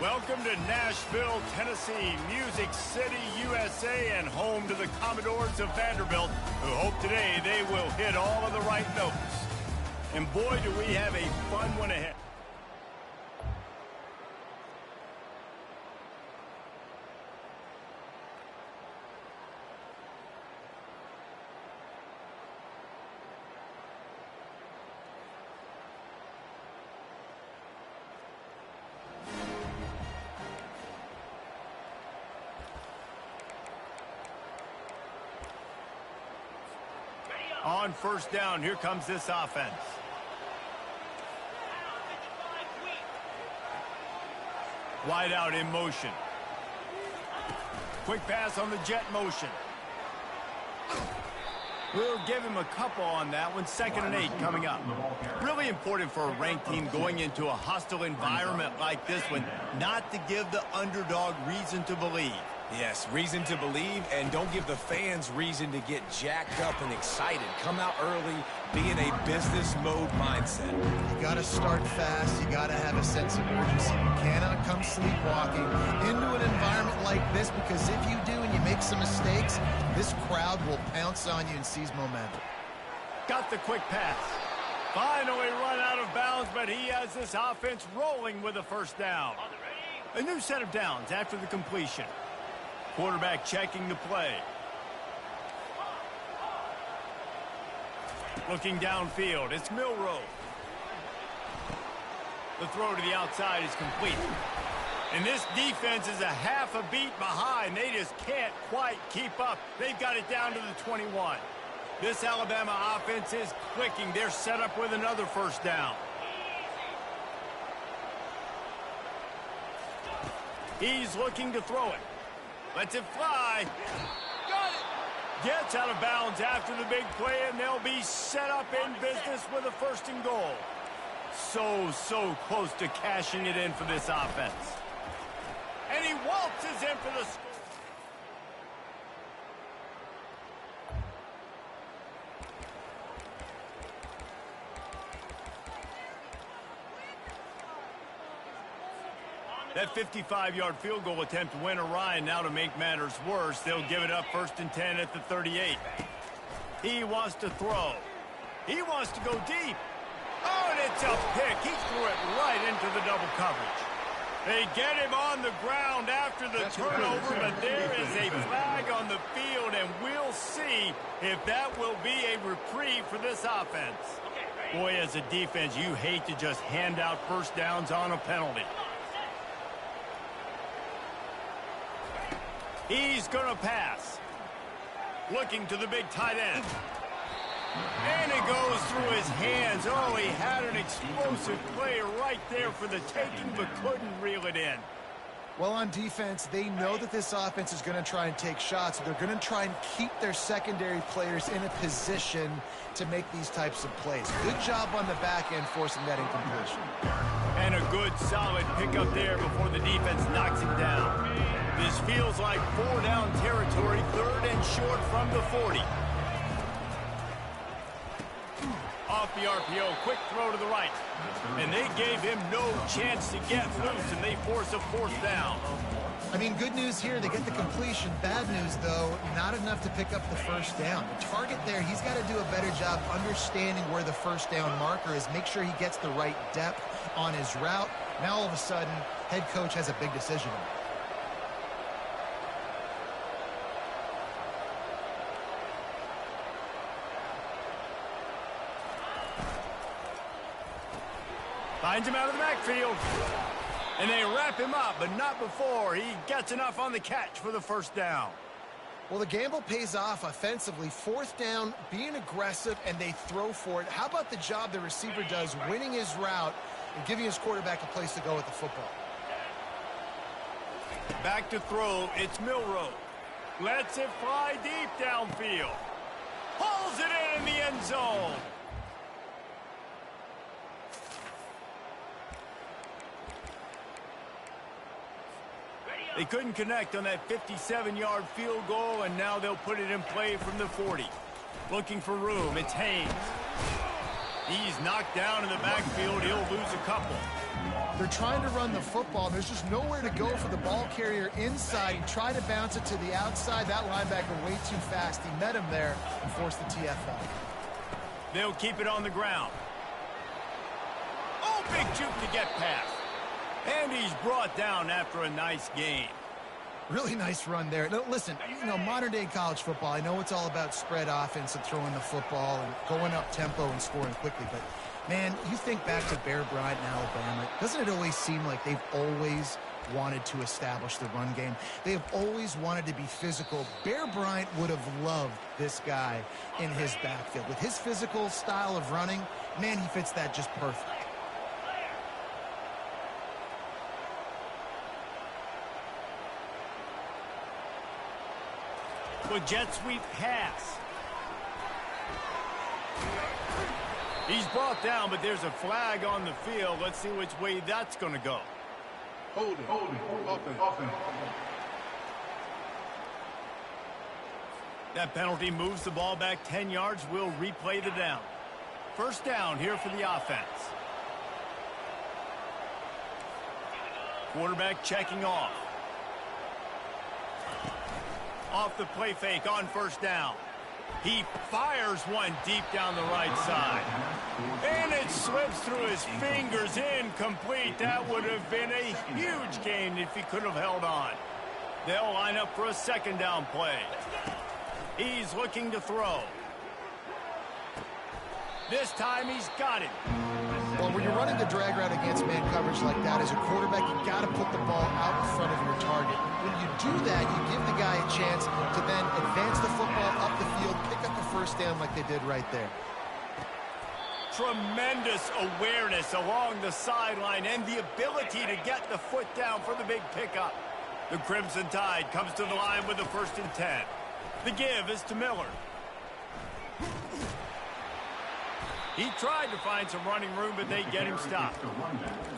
Welcome to Nashville, Tennessee, Music City, USA, and home to the Commodores of Vanderblit, who hope today they will hit all of the right notes. And boy, do we have a fun one ahead. On first down, here comes this offense. Wide out in motion. Quick pass on the jet motion. We'll give him a couple on that one. 2nd and 8 coming up. Really important for a ranked team going into a hostile environment like this one, not to give the underdog reason to believe. Yes, reason to believe, and don't give the fans reason to get jacked up and excited. Come out early, be in a business mode mindset. You got to start fast. You got to have a sense of urgency. You cannot come sleepwalking into an environment like this, because if you do and you make some mistakes, this crowd will pounce on you and seize momentum. Got the quick pass. Finally run out of bounds, but he has this offense rolling with a first down. A new set of downs after the completion. Quarterback checking the play. Looking downfield, it's Milrow. The throw to the outside is complete. And this defense is a half a beat behind. They just can't quite keep up. They've got it down to the 21. This Alabama offense is clicking. They're set up with another first down. He's looking to throw it. Lets it fly. Got it. Gets out of bounds after the big play, and they'll be set up in business with a 1st and goal. So close to cashing it in for this offense. And he waltzes in for the score. That 55-yard field goal attempt went awry, and now to make matters worse, they'll give it up 1st and 10 at the 38. He wants to throw. He wants to go deep. Oh, and it's a pick. He threw it right into the double coverage. They get him on the ground after the turnover, but there is a flag on the field, and we'll see if that will be a reprieve for this offense. Boy, as a defense, you hate to just hand out first downs on a penalty. He's going to pass. Looking to the big tight end. And it goes through his hands. Oh, he had an explosive play right there for the taking, but couldn't reel it in. Well, on defense, they know that this offense is going to try and take shots. So they're going to try and keep their secondary players in a position to make these types of plays. Good job on the back end forcing that incompletion. And a good, solid pickup there before the defense knocks him down. This feels like 4-down territory, 3rd and short from the 40. Off the RPO, quick throw to the right. And they gave him no chance to get loose, and they force a 4th down. I mean, good news here, they get the completion. Bad news, though, not enough to pick up the 1st down. The target there, he's got to do a better job understanding where the 1st down marker is, make sure he gets the right depth on his route. Now, all of a sudden, head coach has a big decision to make. Finds him out of the backfield. And they wrap him up, but not before he gets enough on the catch for the 1st down. Well, the gamble pays off offensively. 4th down, being aggressive, and they throw for it. How about the job the receiver does, winning his route and giving his quarterback a place to go with the football? Back to throw, it's Milrow. Lets it fly deep downfield. Pulls it in the end zone. They couldn't connect on that 57-yard field goal, and now they'll put it in play from the 40. Looking for room, it's Haynes. He's knocked down in the backfield. He'll lose a couple. They're trying to run the football. There's just nowhere to go for the ball carrier inside. He tried to bounce it to the outside. That linebacker way too fast. He met him there and forced the TFL. They'll keep it on the ground. Oh, big juke to get past. And he's brought down after a nice gain. Really nice run there. Now, listen, modern-day college football, I know it's all about spread offense and throwing the football and going up tempo and scoring quickly, but, man, you think back to Bear Bryant in Alabama, doesn't it always seem like they've always wanted to establish the run game? They have always wanted to be physical. Bear Bryant would have loved this guy in his backfield. With his physical style of running, man, he fits that just perfect. With jet sweep pass. He's brought down, but there's a flag on the field. Let's see which way that's going to go. Hold it. Offense. That penalty moves the ball back 10 yards. We'll replay the down. First down here for the offense. Quarterback checking off. Off the play fake on first down. He fires one deep down the right side. And it slips through his fingers, incomplete. That would have been a huge gain if he could have held on. They'll line up for a second down play. He's looking to throw. This time he's got it. Well, when you're running the drag route against man coverage like that, as a quarterback, you got to put the ball out in front of your target. When you do that, you give the guy a chance to then advance the football up the field, pick up the first down like they did right there. Tremendous awareness along the sideline and the ability to get the foot down for the big pickup. The Crimson Tide comes to the line with the 1st and 10. The give is to Miller. He tried to find some running room, but they get him stopped.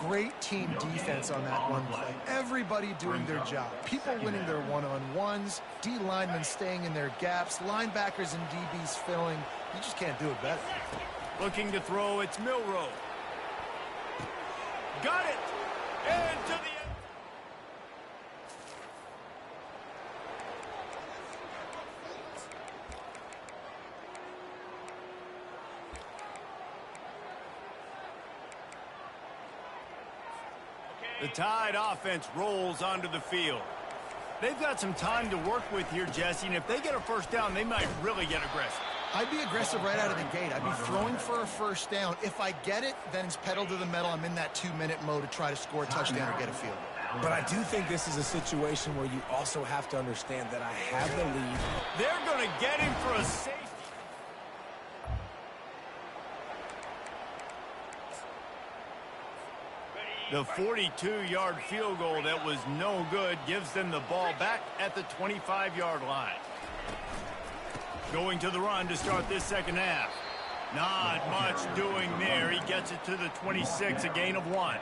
Great team defense on that one play. Everybody doing their job. People winning their one-on-ones, D linemen staying in their gaps, linebackers and DBs filling. You just can't do it better. Looking to throw, it's Milrow. Got it! And to the end. The Tide offense rolls onto the field. They've got some time to work with here, Jesse, and if they get a first down, they might really get aggressive. I'd be aggressive right out of the gate. I'd be throwing for a first down. If I get it, then it's pedal to the metal. I'm in that 2-minute mode to try to score a touchdown or get a field. But I do think this is a situation where you also have to understand that I have the lead. They're going to get him for a safety. The 42-yard field goal that was no good gives them the ball back at the 25-yard line. Going to the run to start this second half. Not much doing there. He gets it to the 26, a gain of 1.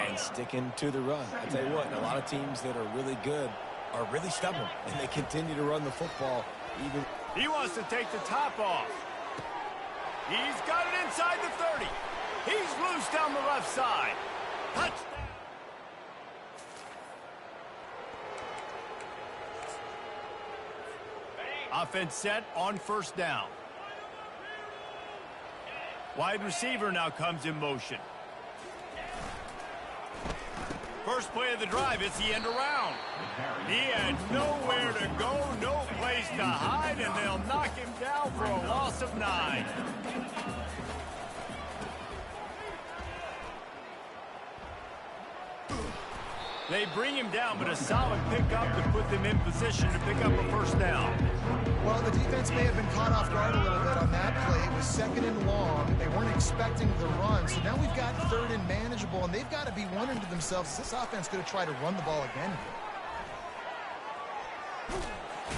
And sticking to the run. I tell you what, a lot of teams that are really good are really stubborn, and they continue to run the football. He wants to take the top off. He's got it inside the 30. He's loose down the left side. Touchdown. Offense set on first down. Wide receiver now comes in motion. First play of the drive, it's the end around. He had nowhere to go, no place to hide, and they'll knock him down for a loss of 9. They bring him down, but a solid pickup to put them in position to pick up a first down. Well, the defense may have been caught off guard a little bit on that play. It was 2nd and long. They weren't expecting the run, so now we've got 3rd and manageable, and they've got to be wondering to themselves, is this offense going to try to run the ball again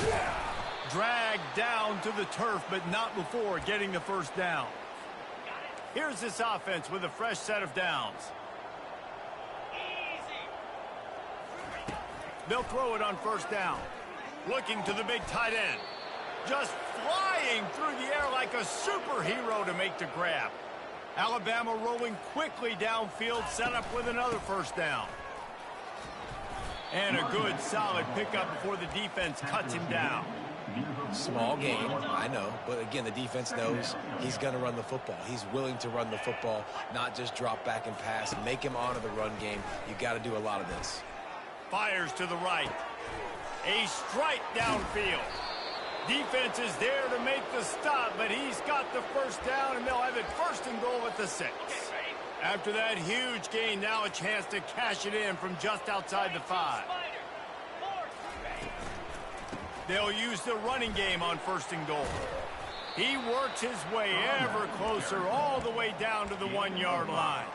here? Dragged down to the turf, but not before getting the first down. Here's this offense with a fresh set of downs. They'll throw it on first down. Looking to the big tight end. Just flying through the air like a superhero to make the grab. Alabama rolling quickly downfield, set up with another first down. And a good, solid pickup before the defense cuts him down. Small game, I know, but again, the defense knows he's going to run the football. He's willing to run the football, not just drop back and pass, make him honor the run game. You got to do a lot of this. Fires to the right. A strike downfield. Defense is there to make the stop, but he's got the first down, and they'll have it first and goal at the 6. After that huge gain, now a chance to cash it in from just outside the 5. They'll use the running game on first and goal. He works his way ever closer all the way down to the 1-yard line.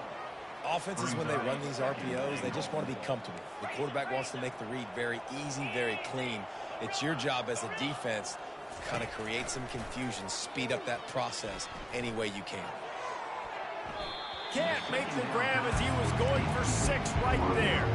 Offenses, when they run these RPOs, they just want to be comfortable. The quarterback wants to make the read very easy, very clean. It's your job as a defense to kind of create some confusion, speed up that process any way you can. Can't make the grab as he was going for 6 right there.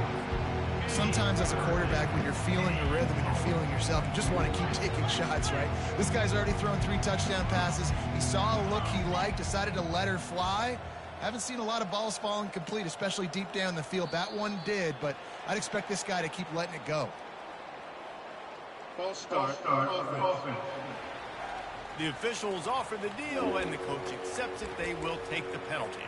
Sometimes as a quarterback, when you're feeling the rhythm and you're feeling yourself, you just want to keep taking shots, right? This guy's already thrown 3 touchdown passes. He saw a look he liked, decided to let her fly. Haven't seen a lot of balls falling complete, especially deep down the field. That one did, but I'd expect this guy to keep letting it go. False start. Offense. The officials offer the deal, and the coach accepts it. They will take the penalty.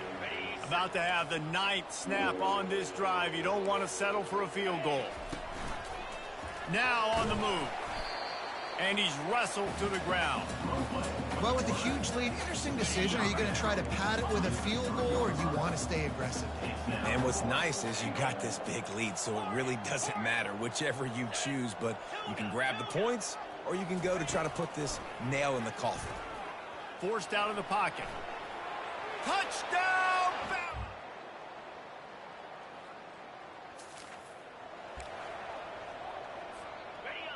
About to have the 9th snap on this drive. You don't want to settle for a field goal. Now on the move. And he's wrestled to the ground. Well, with a huge lead, interesting decision. Are you going to try to pad it with a field goal, or do you want to stay aggressive? And what's nice is you got this big lead, so it really doesn't matter whichever you choose, but you can grab the points, or you can go to try to put this nail in the coffin. Forced out of the pocket. Touchdown!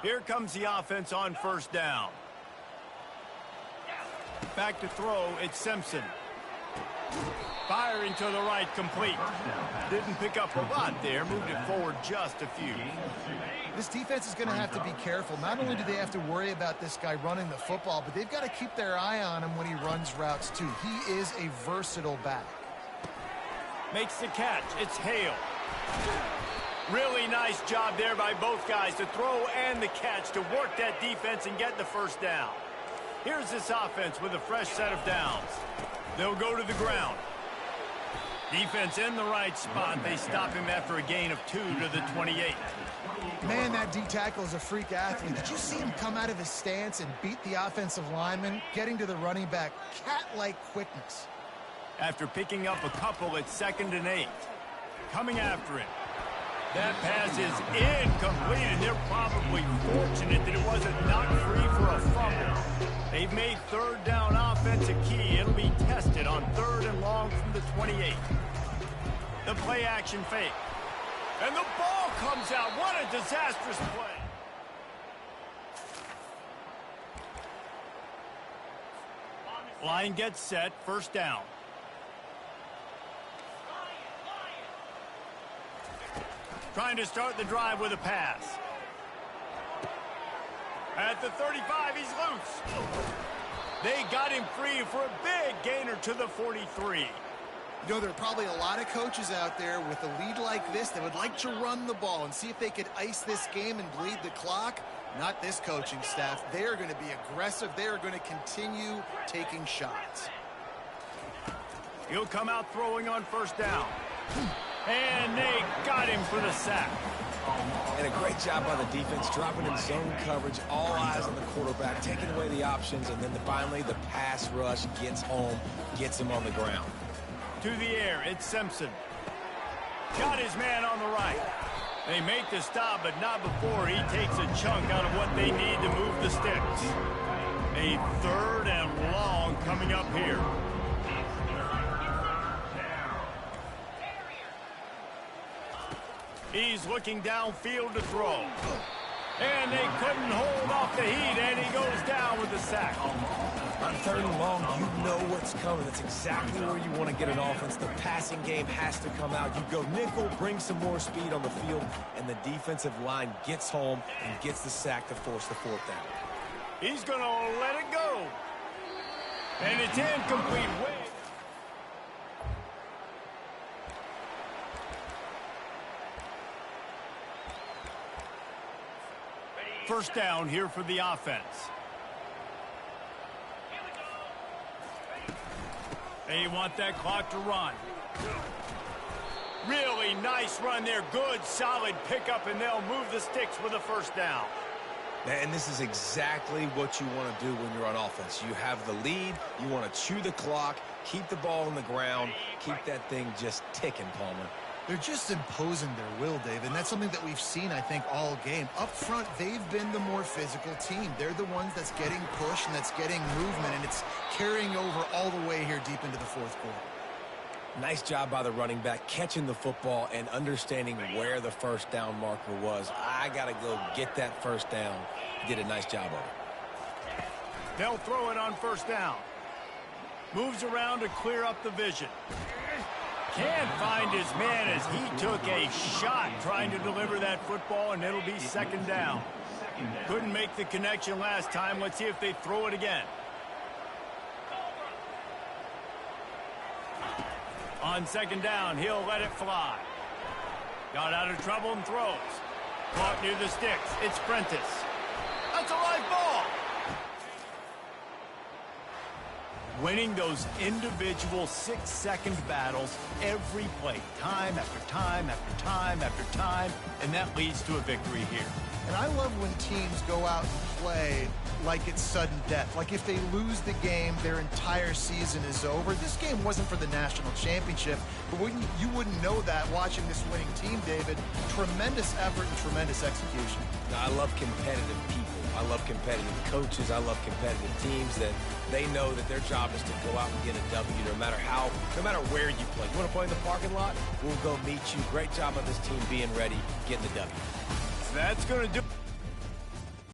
Here comes the offense on first down. Back to throw, it's Simpson. Firing to the right, complete. Didn't pick up a lot there, moved it forward just a few. This defense is going to have to be careful. Not only do they have to worry about this guy running the football, but they've got to keep their eye on him when he runs routes too. He is a versatile back. Makes the catch, it's Hale. Really nice job there by both guys to throw and the catch to work that defense and get the first down. Here's this offense with a fresh set of downs. They'll go to the ground. Defense in the right spot. They stop him after a gain of 2 to the 28. Man, that D tackle is a freak athlete. Did you see him come out of his stance and beat the offensive lineman, getting to the running back? Cat-like quickness. After picking up a couple at 2nd and 8. Coming after it. That pass is incomplete, and they're probably fortunate that it wasn't knocked free for a fumble. They've made 3rd down offense a key. It'll be tested on 3rd and long from the 28. The play action fake. And the ball comes out. What a disastrous play. Line gets set, first down. Trying to start the drive with a pass. At the 35, he's loose. They got him free for a big gainer to the 43. You know, there are probably a lot of coaches out there with a lead like this that would like to run the ball and see if they could ice this game and bleed the clock. Not this coaching staff. They are going to be aggressive. They are going to continue taking shots. He'll come out throwing on first down. And they got him for the sack. And a great job by the defense, dropping in zone coverage, all eyes on the quarterback, taking away the options, and then finally the pass rush gets home, gets him on the ground. To the air, it's Simpson. Got his man on the right. They make the stop, but not before he takes a chunk out of what they need to move the sticks. A 3rd and long coming up here. He's looking downfield to throw. And they couldn't hold off the heat, and he goes down with the sack. On 3rd and long, you know what's coming. That's exactly where you want to get an offense. The passing game has to come out. You go nickel, bring some more speed on the field, and the defensive line gets home and gets the sack to force the 4th down. He's going to let it go. And it's incomplete. First down here for the offense. They want that clock to run. Really nice run there. Good, solid pickup, and they'll move the sticks with a first down. And this is exactly what you want to do when you're on offense. You have the lead. You want to chew the clock, keep the ball on the ground, keep that thing just ticking, Palmer. They're just imposing their will, Dave, and that's something that we've seen, I think, all game. Up front, they've been the more physical team. They're the ones that's getting pushed and that's getting movement, and it's carrying over all the way here deep into the fourth quarter. Nice job by the running back, catching the football and understanding where the first down marker was. I got to go get that first down. He did a nice job of it. They'll throw it on first down. Moves around to clear up the vision. Can't find his man as he took a shot trying to deliver that football, and it'll be second down. Couldn't make the connection last time. Let's see if they throw it again. On second down, he'll let it fly. Got out of trouble and throws. Caught near the sticks. It's Prentice. That's a live ball. Winning those individual 6-second battles every play, time after time after time after time, and that leads to a victory here. And I love when teams go out and play like it's sudden death. Like if they lose the game, their entire season is over. This game wasn't for the national championship, but you wouldn't know that watching this winning team, David. Tremendous effort and tremendous execution. Now, I love competitive people. I love competitive coaches. I love competitive teams that they know that their job is to go out and get a W no matter where you play. You want to play in the parking lot? We'll go meet you. Great job on this team being ready, getting the W. That's going to do